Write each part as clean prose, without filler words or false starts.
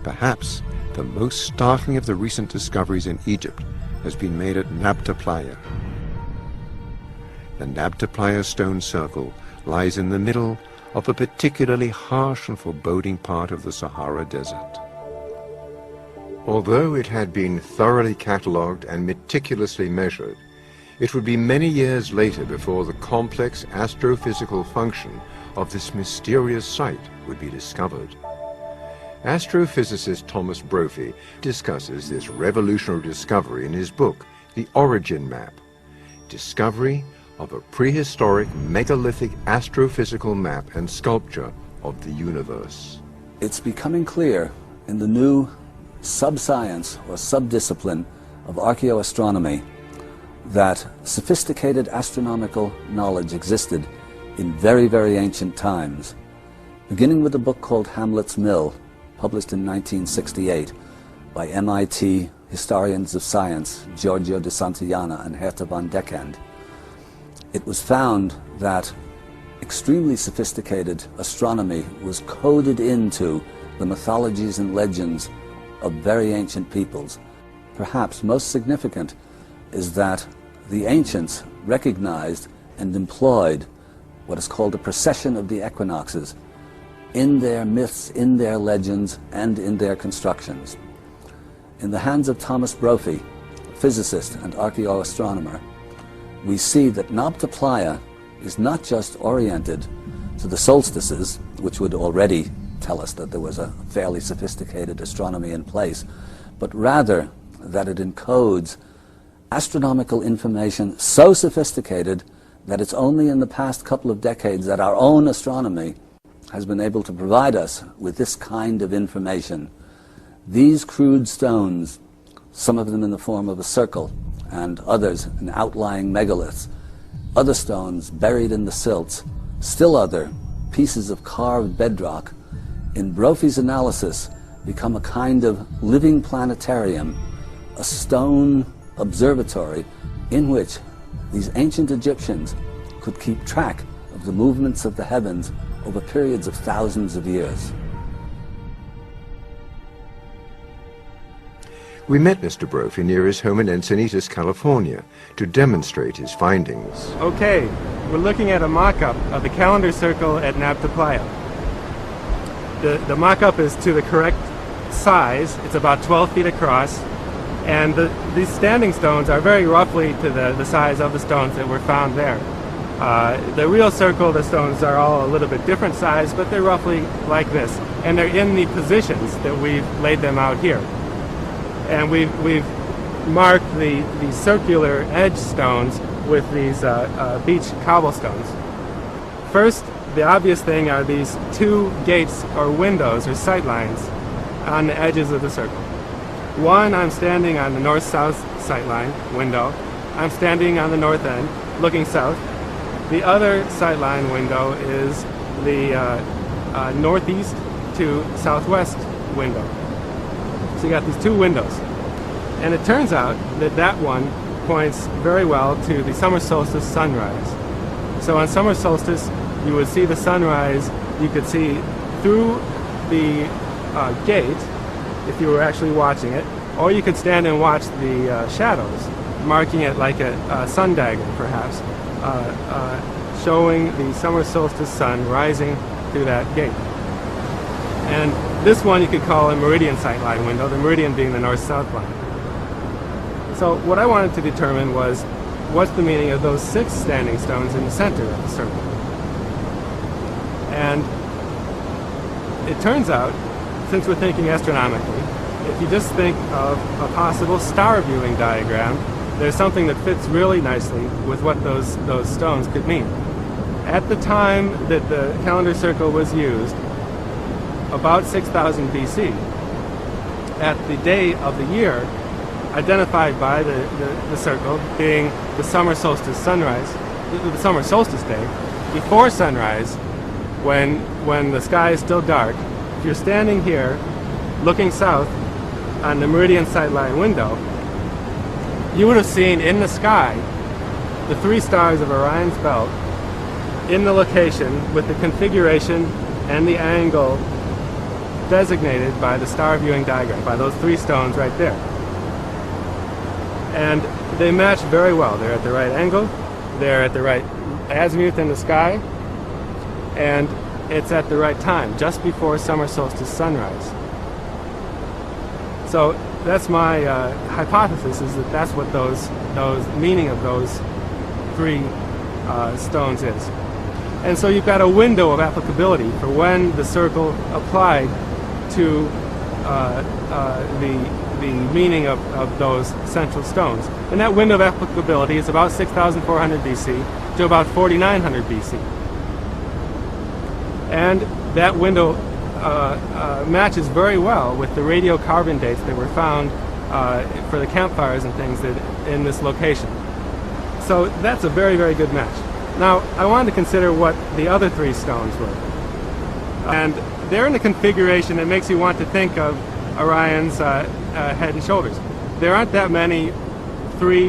Perhaps the most startling of the recent discoveries in Egypt has been made at Nabطة. The Nabطة stone circle lies in the middle of a particularly harsh and foreboding part of the Sahara Desert. Although it had been thoroughly catalogued and meticulously measured, it would be many years later before the complex astrophysical function of this mysterious site would be discovered. Astrophysicist Thomas Brophy discusses this revolutionary discovery in his book, The Origin Map, Discovery of a Prehistoric Megalithic Astrophysical Map and Sculpture of the Universe. It's becoming clear in the new sub-science or sub-discipline of archaeoastronomy that sophisticated astronomical knowledge existed in very, very ancient times, beginning with a book called Hamlet's Mill, published in 1968 by MIT historians of science Giorgio de Santillana and Herta van Dekend. It was found that extremely sophisticated astronomy was coded into the mythologies and legends of very ancient peoples. Perhaps most significant is that the ancients recognized and employed what is called a precession of the equinoxes in their myths, in their legends, and in their constructions. In the hands of Thomas Brophy, physicist and archaeoastronomer, we see that Nabطة is not just oriented to the solstices, which would already tell us that there was a fairly sophisticated astronomy in place, but rather that it encodes astronomical information so sophisticated that it's only in the past couple of decades that our own astronomy has been able to provide us with this kind of information. These crude stones, some of them in the form of a circle and others in outlying megaliths, other stones buried in the silts, still other pieces of carved bedrock, in Brophy's analysis become a kind of living planetarium, a stone observatory in which these ancient Egyptians could keep track of the movements of the heavens over periods of thousands of years. We met Mr. Brophy near his home in Encinitas, California, to demonstrate his findings. Okay, we're looking at a mock-up of the calendar circle at Nabطة. The mock-up is to the correct size. It's about 12 feet across, and these standing stones are very roughly to the size of the stones that were found there. The real circle, the stones are all a little bit different size, but they're roughly like this, and they're in the positions that we've laid them out here. And we've marked the circular edge stones with these beach cobblestones. First, the obvious thing are these two gates or windows or sight lines on the edges of the circle. One, I'm standing on the north-south sight line window. I'm standing on the north end, looking south. The other sight line window is the northeast to southwest window. So you got these two windows. And it turns out that that one points very well to the summer solstice sunrise. So on summer solstice, you would see the sunrise. You could see through the gate, if you were actually watching it, or you could stand and watch the shadows, marking it like a sun dagger, perhaps, showing the summer solstice sun rising through that gate. And this one you could call a meridian sight line window, the meridian being the north-south line. So what I wanted to determine was, what's the meaning of those 6 standing stones in the center of the circle? And it turns out, since we're thinking astronomically, if you just think of a possible star viewing diagram, there's something that fits really nicely with what those stones could mean. At the time that the calendar circle was used, about 6000 BC, at the day of the year identified by the circle being the summer solstice sunrise, the summer solstice day, before sunrise, when the sky is still dark, if you're standing here looking south on the meridian sight line window, you would have seen in the sky the 3 stars of Orion's belt in the location with the configuration and the angle designated by the star viewing diagram, by those three stones right there. And they match very well. They're at the right angle, they're at the right azimuth in the sky, and it's at the right time, just before summer solstice sunrise. So that's my hypothesis, is that that's what those meaning of those three stones is. And so you've got a window of applicability for when the circle applied to the meaning of those central stones. And that window of applicability is about 6,400 BC to about 4,900 BC. And that window matches very well with the radiocarbon dates that were found for the campfires and things in this location. So that's a very, very good match. Now, I wanted to consider what the other three stones were. And they're in a configuration that makes you want to think of Orion's head and shoulders. There aren't that many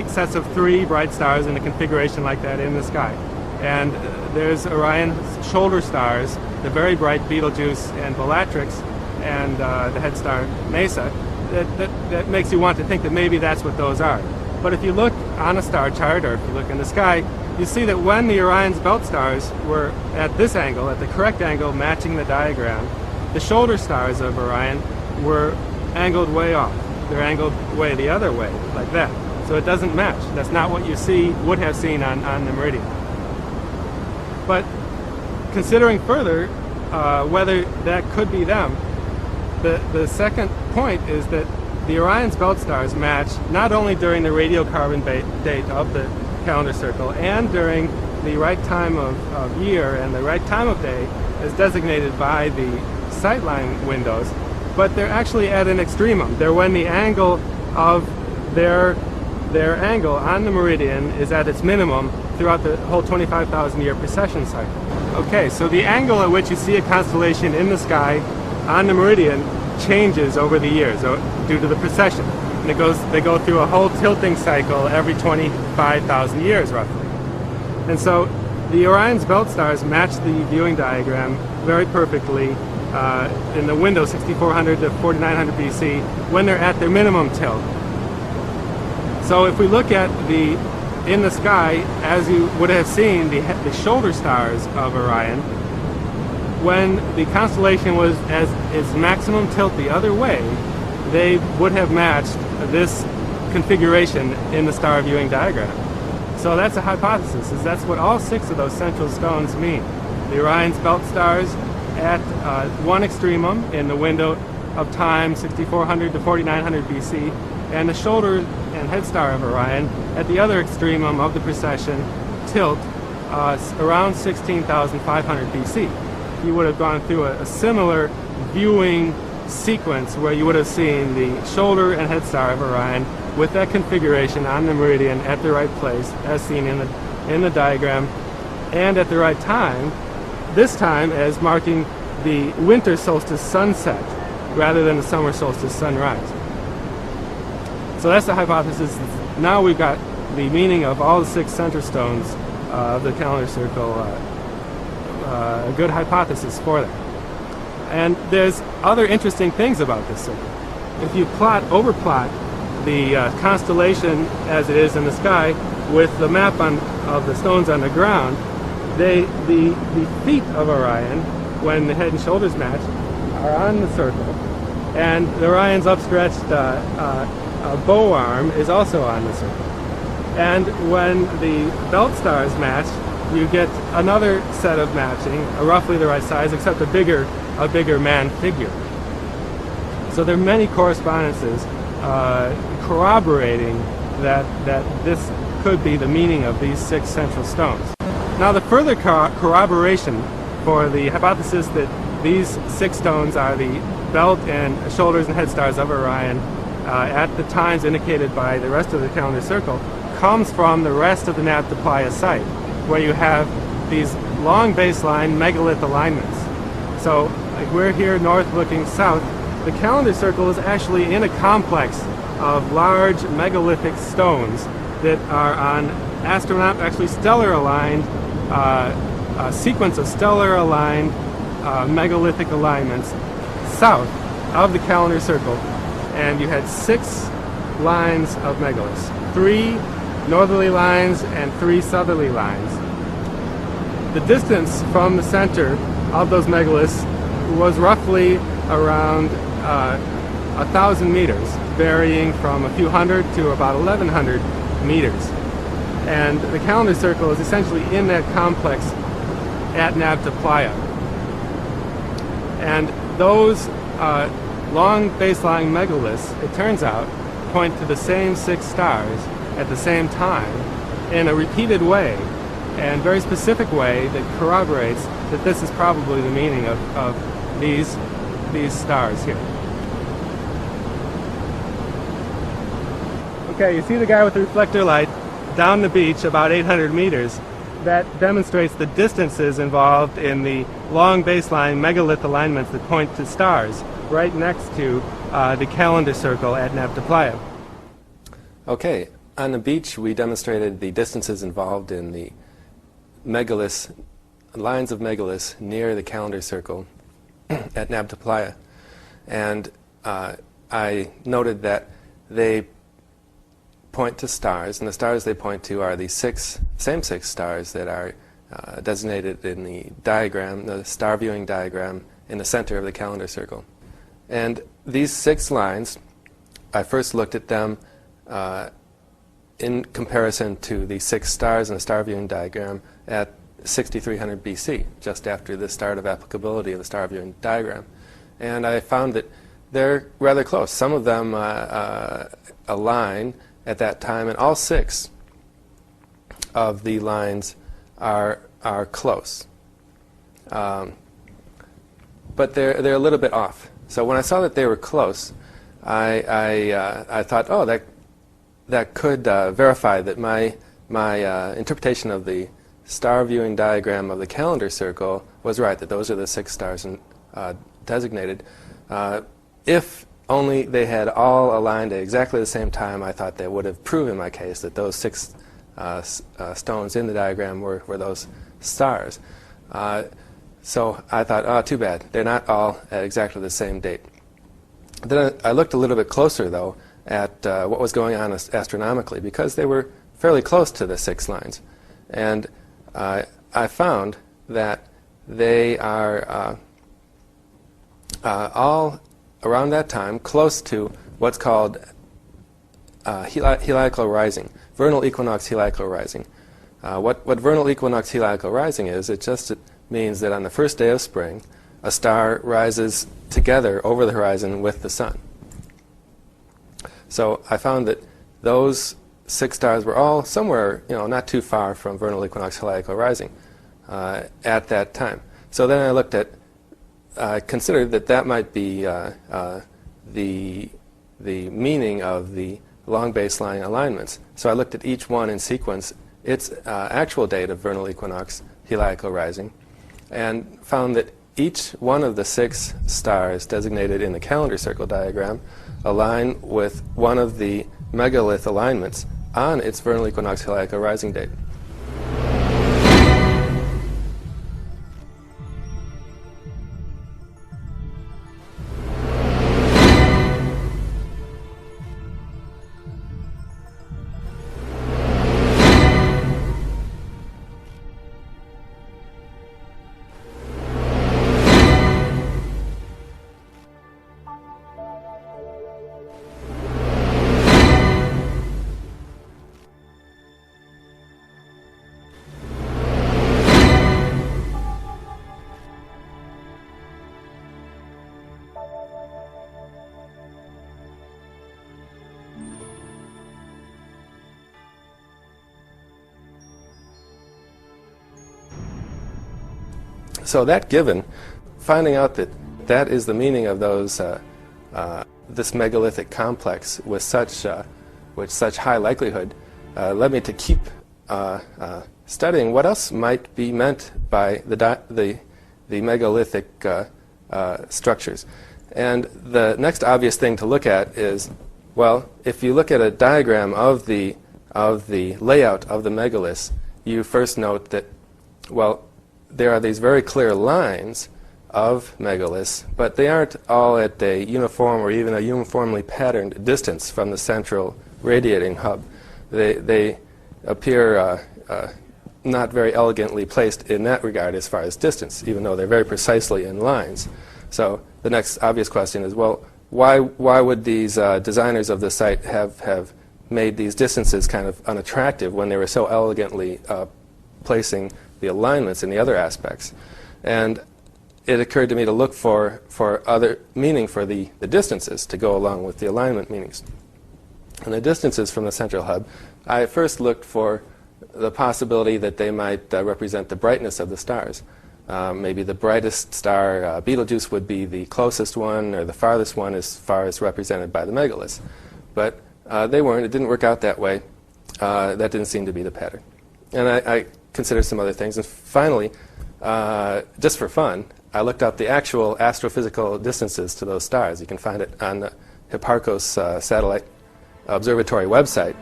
sets of three bright stars in a configuration like that in the sky. And there's Orion's shoulder stars, the very bright Betelgeuse and Bellatrix, and the head star Mesa. That makes you want to think that maybe that's what those are. But if you look on a star chart, or if you look in the sky, you see that when the Orion's belt stars were at this angle, at the correct angle matching the diagram, the shoulder stars of Orion were angled way off. They're angled way the other way, like that. So it doesn't match. That's not what you would have seen on the meridian. But considering further whether that could be them, the second point is that the Orion's belt stars match not only during the radiocarbon date of the calendar circle and during the right time of year and the right time of day as designated by the sightline windows, but they're actually at an extremum. They're when the angle of their angle on the meridian is at its minimum throughout the whole 25,000 year precession cycle. Okay, so the angle at which you see a constellation in the sky on the meridian changes over the years due to the precession. And they go through a whole tilting cycle every 25,000 years roughly. And so the Orion's belt stars match the viewing diagram very perfectly in the window 6400 to 4900 BC when they're at their minimum tilt. So if we look at in the sky, as you would have seen, the shoulder stars of Orion, when the constellation was at its maximum tilt the other way, they would have matched this configuration in the star viewing diagram. So that's a hypothesis, is that's what all six of those central stones mean. The Orion's belt stars at one extremum in the window of time 6400 to 4900 BC, and the shoulder and head star of Orion at the other extremum of the precession tilt around 16,500 BC. You would have gone through a similar viewing sequence where you would have seen the shoulder and head star of Orion with that configuration on the meridian at the right place as seen in the diagram and at the right time, this time as marking the winter solstice sunset rather than the summer solstice sunrise. So that's the hypothesis. Now we've got the meaning of all the six center stones of the calendar circle, a good hypothesis for that. And there's other interesting things about this circle. If you overplot the constellation as it is in the sky with the map of the stones on the ground, the feet of Orion, when the head and shoulders match, are on the circle, and the Orion's upstretched bow arm is also on the circle. And when the belt stars match, you get another set of matching, roughly the right size, except a bigger man figure. So there are many correspondences corroborating that this could be the meaning of these six central stones. Now the further corroboration for the hypothesis that these six stones are the belt and shoulders and head stars of Orion at the times indicated by the rest of the calendar circle comes from the rest of the Nabta Playa site, where you have these long baseline megalith alignments. So like we're here north looking south, the calendar circle is actually in a complex of large megalithic stones that are on actually stellar aligned, a sequence of stellar aligned megalithic alignments south of the calendar circle, and you had 6 lines of megaliths, 3 northerly lines and 3 southerly lines. The distance from the center of those megaliths was roughly around 1,000 meters, varying from a few hundred to about 1,100 meters. And the calendar circle is essentially in that complex at Nabta Playa. And those long baseline megaliths, it turns out, point to the same 6 stars at the same time in a repeated way and very specific way that corroborates that this is probably the meaning of these stars here. Okay, you see the guy with the reflector light down the beach about 800 meters. That demonstrates the distances involved in the long baseline megalith alignments that point to stars right next to the calendar circle at Nabta Playa. Okay, on the beach we demonstrated the distances involved in the megaliths, lines of megaliths near the calendar circle at Nabta Playa. And I noted that they point to stars, and the stars they point to are the same six stars that are designated in the diagram, the star viewing diagram in the center of the calendar circle. And these 6 lines, I first looked at them in comparison to the 6 stars in the star viewing diagram at 6300 BC, just after the start of applicability of the star viewing diagram. And I found that they're rather close. Some of them align at that time, and all 6 of the lines are close. But they're a little bit off. So when I saw that they were close, I thought, oh, that could verify that my interpretation of the star viewing diagram of the calendar circle was right, that those are the 6 stars designated. If only they had all aligned at exactly the same time, I thought that would have proven my case that those 6 stones in the diagram were those stars. So I thought, oh, too bad. They're not all at exactly the same date. Then I looked a little bit closer, though, at what was going on astronomically, because they were fairly close to the 6 lines. And I found that they are all around that time close to what's called heliacal rising, vernal equinox heliacal rising. What vernal equinox heliacal rising is, it just means that on the first day of spring, a star rises together over the horizon with the sun. So I found that those 6 stars were all somewhere, not too far from vernal equinox heliacal rising at that time. So then I looked at, considered that might be the meaning of the long baseline alignments. So I looked at each one in sequence, its actual date of vernal equinox heliacal rising, and found that each one of the 6 stars designated in the calendar circle diagram align with one of the megalith alignments on its vernal equinox heliacal rising date. So that given, finding out that is the meaning of those this megalithic complex with such high likelihood led me to keep studying what else might be meant by the megalithic structures. And the next obvious thing to look at is, well, if you look at a diagram of the layout of the megaliths, you first note that, well, there are these very clear lines of megaliths, but they aren't all at a uniform or even a uniformly patterned distance from the central radiating hub. They appear not very elegantly placed in that regard as far as distance, even though they're very precisely in lines. So the next obvious question is, well, why would these designers of the site have made these distances kind of unattractive when they were so elegantly placing the alignments and the other aspects? And it occurred to me to look for other meaning for the distances to go along with the alignment meanings. And the distances from the central hub, I first looked for the possibility that they might represent the brightness of the stars. Maybe the brightest star, Betelgeuse, would be the closest one or the farthest one as far as represented by the megaliths. But they weren't. It didn't work out that way. That didn't seem to be the pattern. And I considered some other things. And finally, just for fun, I looked up the actual astrophysical distances to those stars. You can find it on the Hipparcos satellite observatory website.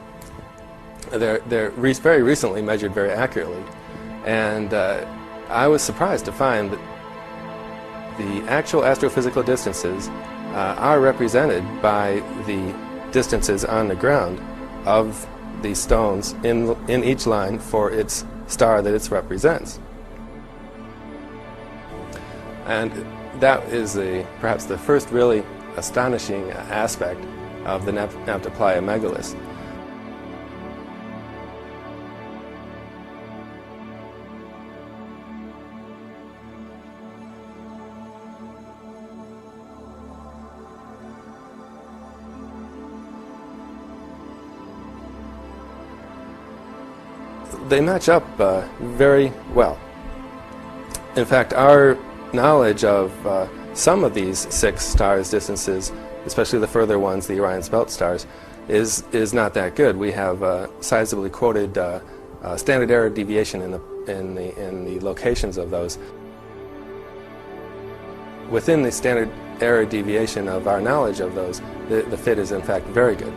They're very recently measured very accurately. And I was surprised to find that the actual astrophysical distances are represented by the distances on the ground of the stones in each line for its star that it represents. And that is perhaps the first really astonishing aspect of the Nabta Playa megaliths. They match up very well. In fact, our knowledge of some of these 6 stars' distances, especially the further ones, the Orion's belt stars, is not that good. We have sizably quoted standard error deviation in the locations of those. Within the standard error deviation of our knowledge of those, the fit is in fact very good.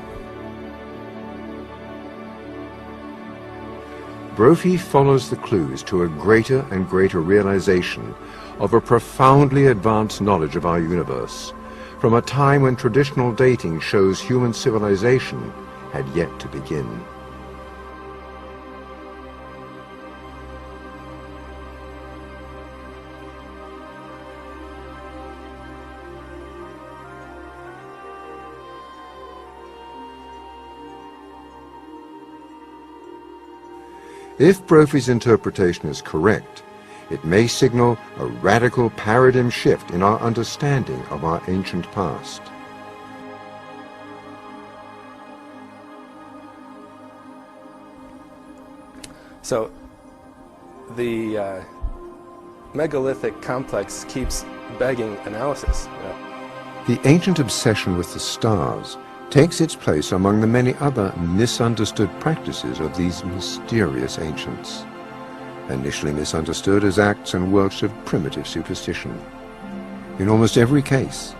Brophy follows the clues to a greater and greater realization of a profoundly advanced knowledge of our universe, from a time when traditional dating shows human civilization had yet to begin. If Brophy's interpretation is correct, it may signal a radical paradigm shift in our understanding of our ancient past. So the megalithic complex keeps begging analysis. The ancient obsession with the stars takes its place among the many other misunderstood practices of these mysterious ancients, initially misunderstood as acts and works of primitive superstition. In almost every case,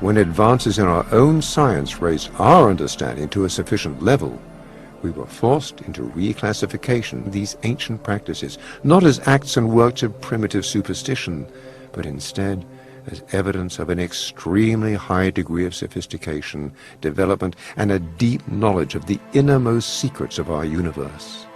when advances in our own science raised our understanding to a sufficient level, we were forced into reclassification of these ancient practices, not as acts and works of primitive superstition, but instead as evidence of an extremely high degree of sophistication, development, and a deep knowledge of the innermost secrets of our universe.